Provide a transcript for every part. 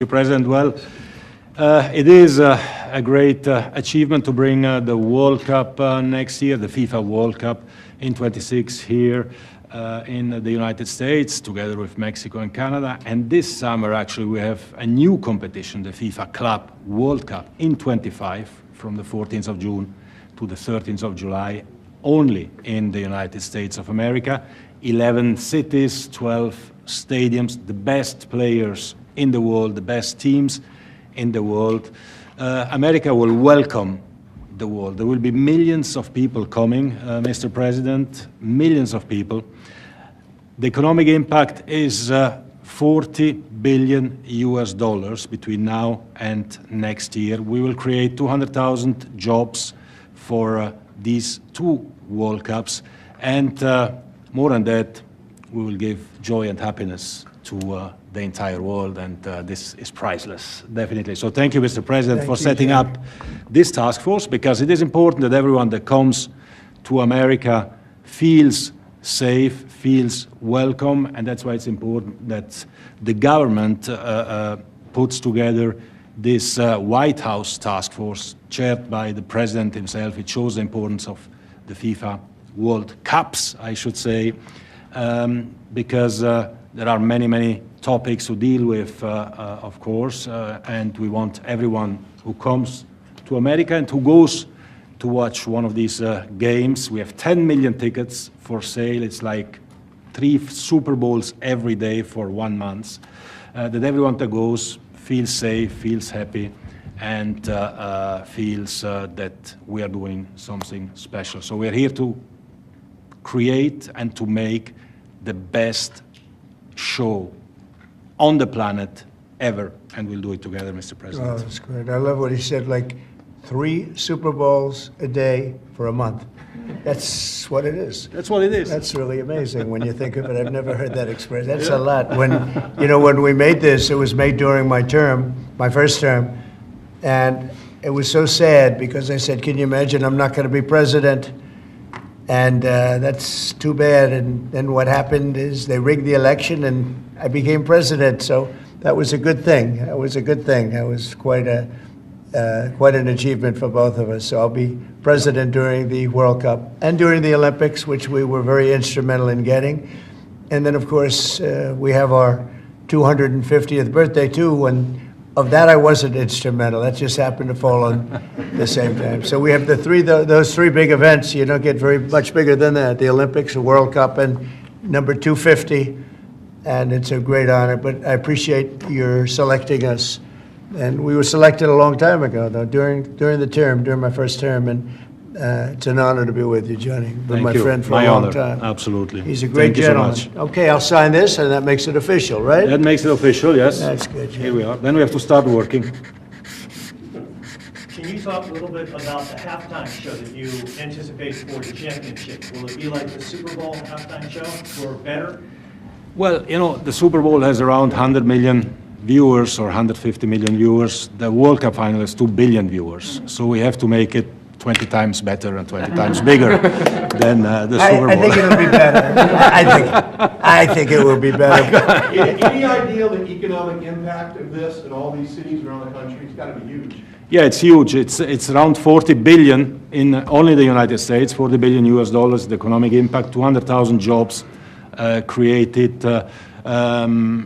President. Well, it is a great achievement to bring the World Cup next year, the FIFA World Cup in 26 here in the United States, together with Mexico and Canada. And this summer, actually, we have a new competition, the FIFA Club World Cup in 25, from the 14th of June to the 13th of July, only in the United States of America. 11 cities, 12 stadiums, the best players in the world, the best teams in the world. America will welcome the world. There will be millions of people coming, Mr. President, millions of people. The economic impact is $40 billion between now and next year. We will create 200,000 jobs for these two World Cups, and more than that, we will give joy and happiness to the entire world, and this is priceless, definitely. So thank you, Mr. President, for setting up this task force, because it is important that everyone that comes to America feels safe, feels welcome, and that's why it's important that the government puts together this White House task force chaired by the President himself. It shows the importance of the FIFA World Cups, I should say, because there are many topics to deal with, of course, and we want everyone who comes to America and who goes to watch one of these games. We have 10 million tickets for sale. It's like 3 Super Bowls every day for 1 month. That everyone that goes feels safe, feels happy, and feels that we are doing something special. So we're here to create and to make the best show on the planet ever, and we'll do it together, Mr. President. Oh, that's great. I love what he said, like 3 Super Bowls a day for a month. That's what it is. That's what it is. That's really amazing when you think of it. I've never heard that expression. That's a lot. When we made this, it was made during my term, my first term, and it was so sad because I said, can you imagine, I'm not going to be president, and that's too bad. And then what happened is they rigged the election and I became president. So that was a good thing. That was a good thing. That was quite an achievement for both of us. So I'll be president during the World Cup and during the Olympics, which we were very instrumental in getting. And then, of course, we have our 250th birthday, too, and of that I wasn't instrumental. That just happened to fall on the same time. So we have those three big events. You don't get very much bigger than that. The Olympics, the World Cup, and number 250. And it's a great honor. But I appreciate your selecting us. And we were selected a long time ago, though, during my first term. And it's an honor to be with you, Johnny. Been my friend for a long time. Absolutely. He's a great gentleman. Thank you so much. Okay, I'll sign this, and that makes it official, right? That makes it official, yes. That's good, Johnny. Here we are. Then we have to start working. Can you talk a little bit about the halftime show that you anticipate for the championship? Will it be like the Super Bowl halftime show, or better? Well, you know, the Super Bowl has around 100 million viewers or 150 million viewers. The World Cup final has 2 billion viewers. So we have to make it 20 times better and 20 times bigger than the Super Bowl. I think it'll be better. I think it will be better. Any idea of the economic impact of this in all these cities around the country? It's got to be huge. Yeah, it's huge. It's around 40 billion in only the United States, $40 billion, the economic impact, 200,000 jobs created.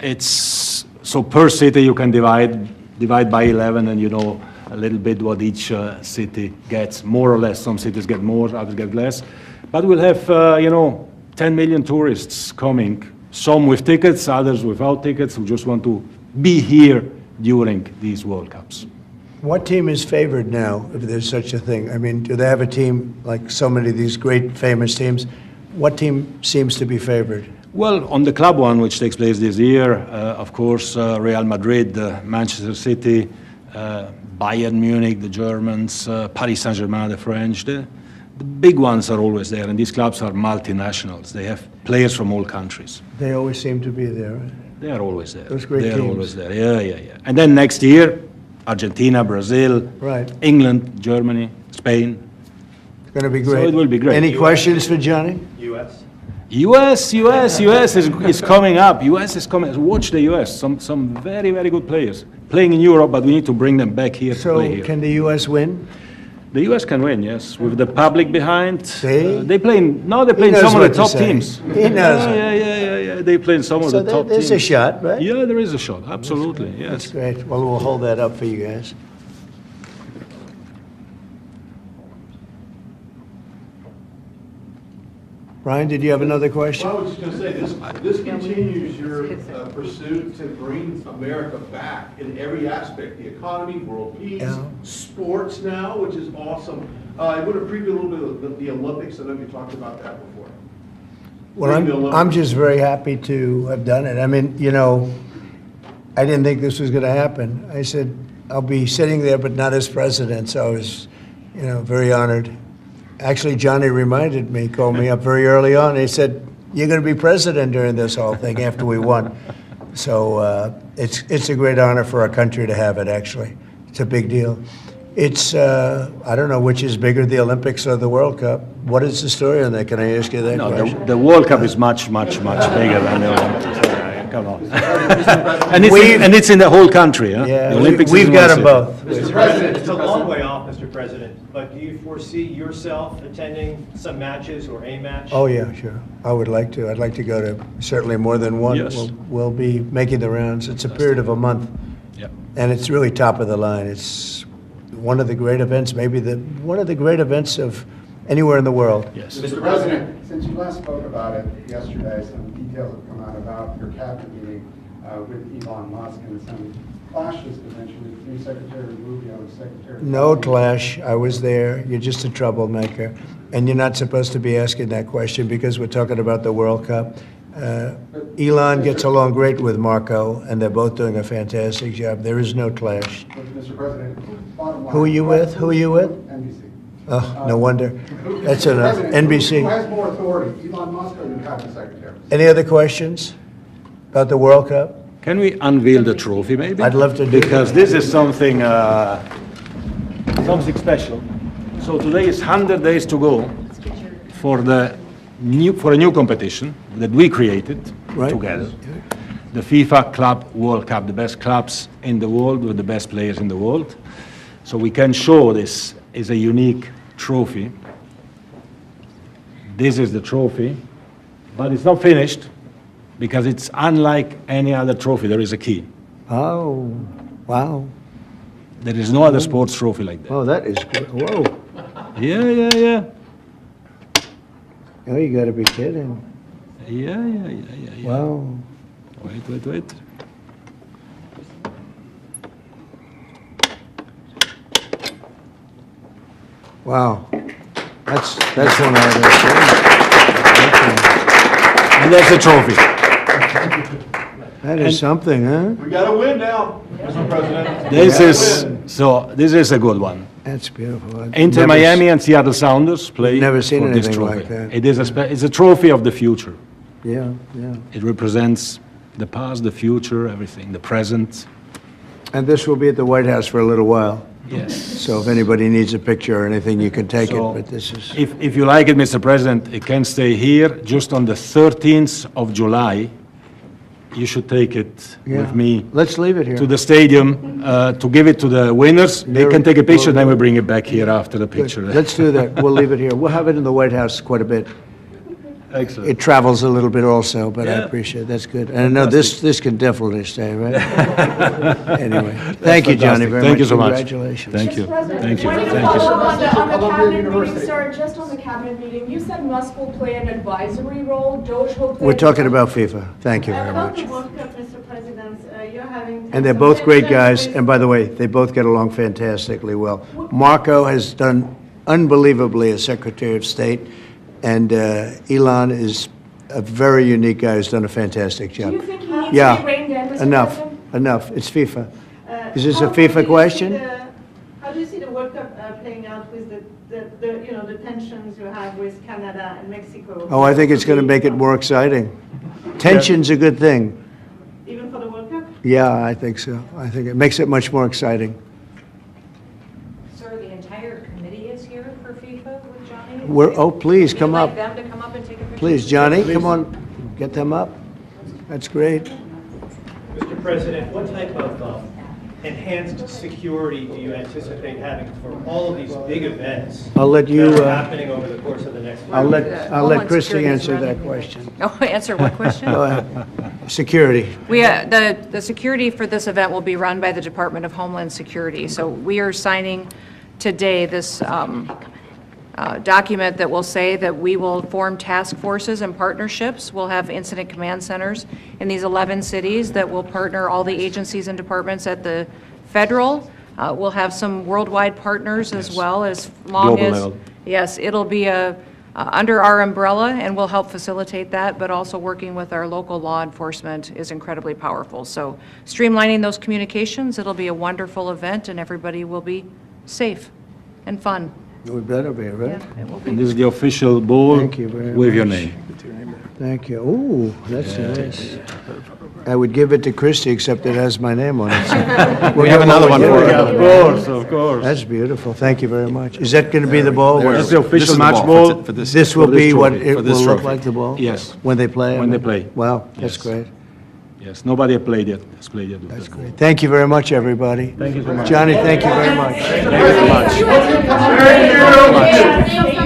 It's so per city you can divide by 11, and you know a little bit what each city gets, more or less. Some cities get more, others get less. But we'll have, 10 million tourists coming, some with tickets, others without tickets, who just want to be here during these World Cups. What team is favored now, if there's such a thing? I mean, do they have a team like so many of these great famous teams? What team seems to be favored? Well, on the club one, which takes place this year, of course, Real Madrid, Manchester City, Bayern Munich, the Germans, Paris Saint-Germain, the French. The big ones are always there, and these clubs are multinationals. They have players from all countries. They always seem to be there, right? They are always there. Those great teams. They are always there, yeah. And then next year, Argentina, Brazil, right. England, Germany, Spain. It's going to be great. So it will be great. Any questions for Johnny? U.S.? US is coming up. US is coming. Watch the US. Some very good players. playing in Europe, but we need to bring them back here to So play here. can the U.S. win? The U.S. can win, yes, with the public behind. See? They play in, no, they play in knows some of the what to top say. teams. He knows. Yeah. They play in some of So the top there's teams. a shot, right? Yeah, there is a shot, absolutely, That's yes. great. Well, we'll hold that up for you guys. Brian, did you have another question? Well, I was just gonna say, this continues your pursuit to bring America back in every aspect, the economy, world peace, Yeah. sports now, which is awesome. I want to preview a little bit of the Olympics. I know you talked about that before. Well, Bring the I'm Olympics. just very happy to have done it. I mean, you know, I didn't think this was going to happen. I said, I'll be sitting there, but not as president, so I was, you know, very honored. Actually, Johnny reminded me, called me up very early on. He said, "You're going to be president during this whole thing after we won." So it's a great honor for our country to have it. Actually, it's a big deal. It's I don't know which is bigger, the Olympics or the World Cup. What is the story on that? Can I ask you that No, question? the World Cup is much bigger than the Olympics. Come on. And it's in the whole country, huh? Yeah, The Olympics is we've in got one them city. both. Mr. President, it's a long way off, Mr. President, but do you foresee yourself attending some matches or a match? Oh, yeah, sure. I would like to. I'd like to go to certainly more than one. Yes. We'll be making the rounds. It's a period of a month, Yeah. and it's really top of the line. It's one of the great events, maybe one of the great events of anywhere in the world. Yes. Mr. President, since you last spoke about it yesterday, some details have come out about your cabinet meeting with Elon Musk and some clashes potentially between Secretary Rubio and Secretary. No Biden. clash. I was there. You're just a troublemaker, and you're not supposed to be asking that question because we're talking about the World Cup. Elon gets along great with Marco, and they're both doing a fantastic job. There is no clash. But, Mr. President, bottom line. Who are you with? Who are you with? NBC. Oh, no wonder. Who- That's Mr. enough. President, NBC. Who has more authority, Elon Musk or your cabinet secretary? Any other questions about the World Cup? Can we unveil the trophy, maybe? I'd love to do Because this is something special. So today is 100 days to go for a new competition that we created Right. together. The FIFA Club World Cup, the best clubs in the world with the best players in the world. So we can show this is a unique trophy. This is the trophy, but it's not finished because it's unlike any other trophy. There is a key. Oh, wow. There is no other sports trophy like that. Oh, that is good. Whoa. Yeah. Oh, you gotta be kidding. Yeah. Wow. Wait. Wow. That's one I haven't And that's the trophy. seen. That is something, huh? We got to win now, Mr. President. This is a good one. That's beautiful. I've Inter never Miami and Seattle Sounders play Never seen for this anything trophy. like that. It is it's a trophy of the future. Yeah. It represents the past, the future, everything, the present. And this will be at the White House for a little while. Yes. So if anybody needs a picture or anything, you can take it, So, but this is, if you like it, Mr. President, it can stay here. Just on the 13th of July, you should take it yeah. with me Let's leave it here. to the stadium to give it to the winners. They Very can take a picture, well then we bring it back here after the Good. picture. Let's do that. We'll leave it here. We'll have it in the White House quite a bit. Excellent. It travels a little bit also, but I Yeah. appreciate it. That's good. And I know this can definitely stay, right? Anyway, thank you, Johnny, fantastic. very Thank much. you so much. Congratulations. Thank you. Thank you. Wanted to Thank you. follow up on the Columbia cabinet meeting, University. sir, just on the cabinet meeting, you said Musk will play an advisory role, Doge will play. We're talking about FIFA. Thank you very About the much. World Cup, Mr. President, you're having. And they're both great guys, and by the way, they both get along fantastically well. Marco has done unbelievably as Secretary of State, and Elon is a very unique guy who's done a fantastic Do job. you think he needs Yeah, to be reined in, Mr. enough, President? enough. It's FIFA. Is this a How do FIFA you question? see how do you see the World Cup playing out with the tensions you have with Canada and Mexico? Oh, I think it's going to make it more exciting. Tension's a good thing. Even for the World Cup? Yeah, I think so. I think it makes it much more exciting. Sir, the entire committee is here for FIFA with Johnny? Please, come Would you up. like them to come up and take a picture? Please, Johnny, come on, get them up. That's great. Mr. President, what type of enhanced security do you anticipate having for all of these big events I'll let you, that are happening over the course of the next I'll year? let Homeland Christie Security is answer that running. question. Oh, answer what question? Go ahead. Security. The security for this event will be run by the Department of Homeland Security. So we are signing today this document that will say that we will form task forces and partnerships. We'll have incident command centers in these 11 cities that will partner all the agencies and departments at the federal. We'll have some worldwide partners as well, as long Global as, level. yes, it'll be under our umbrella, and we'll help facilitate that, but also working with our local law enforcement is incredibly powerful. So streamlining those communications, it'll be a wonderful event, and everybody will be safe and fun. We better be, right? Yeah, it will And be. this is the official ball Thank you very with your much. name. Thank you. Ooh, that's nice. I would give it to Christie, except it has my name on it. We have another one for Yeah, Of course, of course. That's beautiful. Thank you very much. Is that going to be the ball? That's the This official is the match ball ball. for this. This will for this be what trophy, it for will this look trophy. like, the ball? Yes. When they play? I When they mean. play. Wow, that's Yes. great. Yes, nobody has played yet. Has played yet. That's great. Thank you very much, everybody. Thank you so much. Johnny, thank you very much. Thank you so much. Thank you.